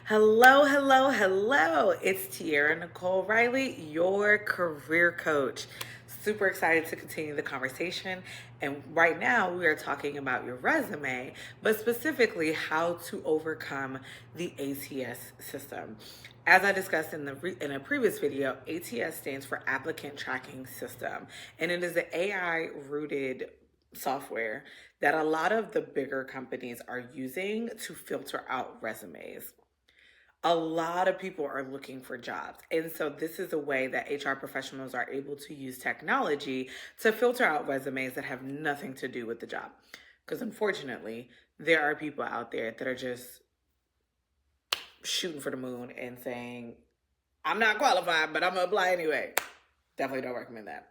Hello, hello, hello. It's Tiara Nicole Riley, your career coach. Super excited to continue the conversation. And right now, we are talking about your resume, but specifically how to overcome the ATS system. As I discussed in a previous video, ATS stands for Applicant Tracking System, and it is an AI rooted software that a lot of the bigger companies are using to filter out resumes. A lot of people are looking for jobs. And so this is a way that HR professionals are able to use technology to filter out resumes that have nothing to do with the job. Because unfortunately, there are people out there that are just shooting for the moon and saying, I'm not qualified, but I'm gonna apply anyway. Definitely don't recommend that.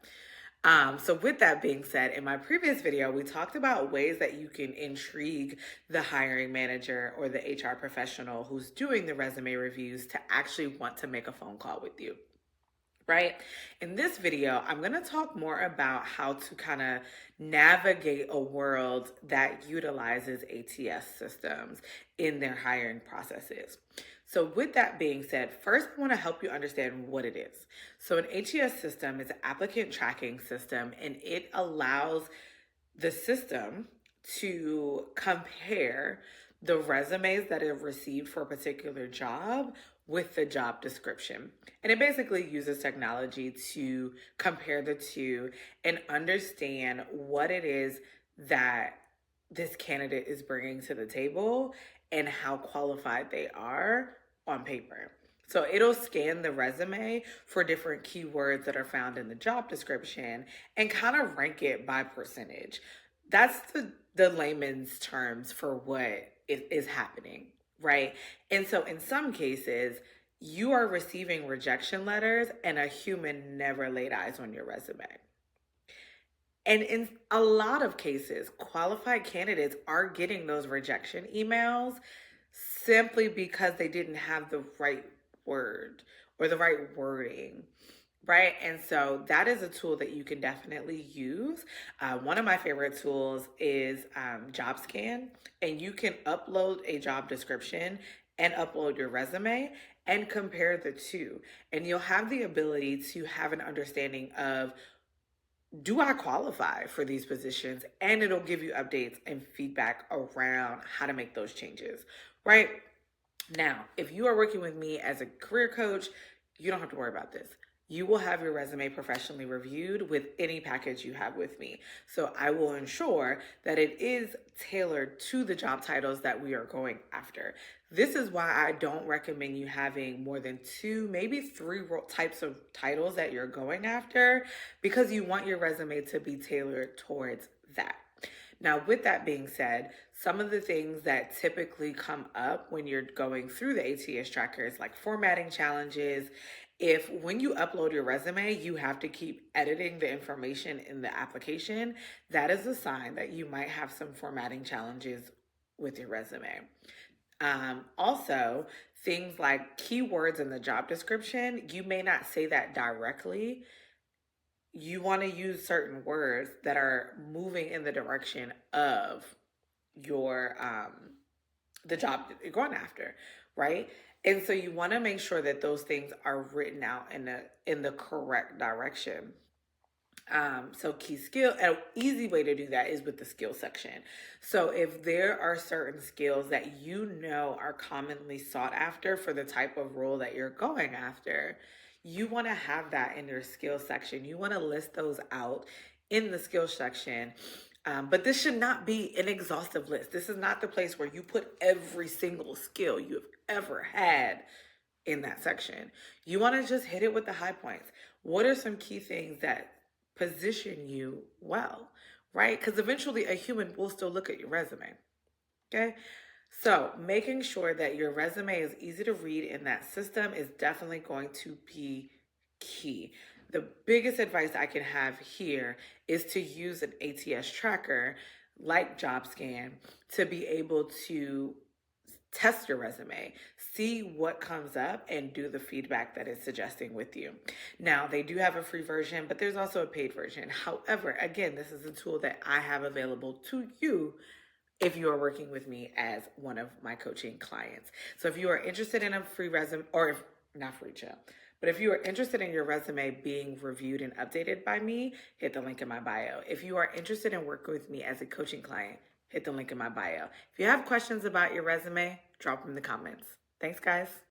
So with that being said, in my previous video, we talked about ways that you can intrigue the hiring manager or the HR professional who's doing the resume reviews to actually want to make a phone call with you. Right? In this video, I'm going to talk more about how to kind of navigate a world that utilizes ATS systems in their hiring processes. So with that being said, first I want to help you understand what it is. So an ATS system is an applicant tracking system, and it allows the system to compare the resumes that are received for a particular job with the job description. And it basically uses technology to compare the two and understand what it is that this candidate is bringing to the table and how qualified they are on paper. So it'll scan the resume for different keywords that are found in the job description and kind of rank it by percentage. That's the layman's terms for what is happening, right? And so in some cases, you are receiving rejection letters and a human never laid eyes on your resume. And in a lot of cases, qualified candidates are getting those rejection emails simply because they didn't have the right word or the right wording, right? And so that is a tool that you can definitely use. One of my favorite tools is JobScan, and you can upload a job description and upload your resume and compare the two. And you'll have the ability to have an understanding of, do I qualify for these positions? And it'll give you updates and feedback around how to make those changes, right? Now, if you are working with me as a career coach, you don't have to worry about this. You will have your resume professionally reviewed with any package you have with me. So I will ensure that it is tailored to the job titles that we are going after. This is why I don't recommend you having more than 2, maybe 3 types of titles that you're going after, because you want your resume to be tailored towards that. Now, with that being said, some of the things that typically come up when you're going through the ATS trackers, like formatting challenges, if when you upload your resume, you have to keep editing the information in the application, that is a sign that you might have some formatting challenges with your resume. Also, things like keywords in the job description, you may not say that directly. You want to use certain words that are moving in the direction of your the job that you're going after, right? And so you want to make sure that those things are written out in the correct direction. So key skill, an easy way to do that is with the skill section. So if there are certain skills that you know are commonly sought after for the type of role that you're going after, you want to have that in your skill section. You want to list those out in the skill section. But this should not be an exhaustive list. This is not the place where you put every single skill you have ever had in that section. You want to just hit it with the high points. What are some key things that position you well, right? Because eventually a human will still look at your resume. Okay. So making sure that your resume is easy to read in that system is definitely going to be key. The biggest advice I can have here is to use an ATS tracker like JobScan to be able to test your resume, see what comes up, and do the feedback that it's suggesting with you. Now, they do have a free version, but there's also a paid version. However, again, this is a tool that I have available to you if you are working with me as one of my coaching clients. So if you are interested in a free resume, or if not free, chill, but if you are interested in your resume being reviewed and updated by me, hit the link in my bio. If you are interested in working with me as a coaching client, hit the link in my bio. If you have questions about your resume, drop them in the comments. Thanks, guys.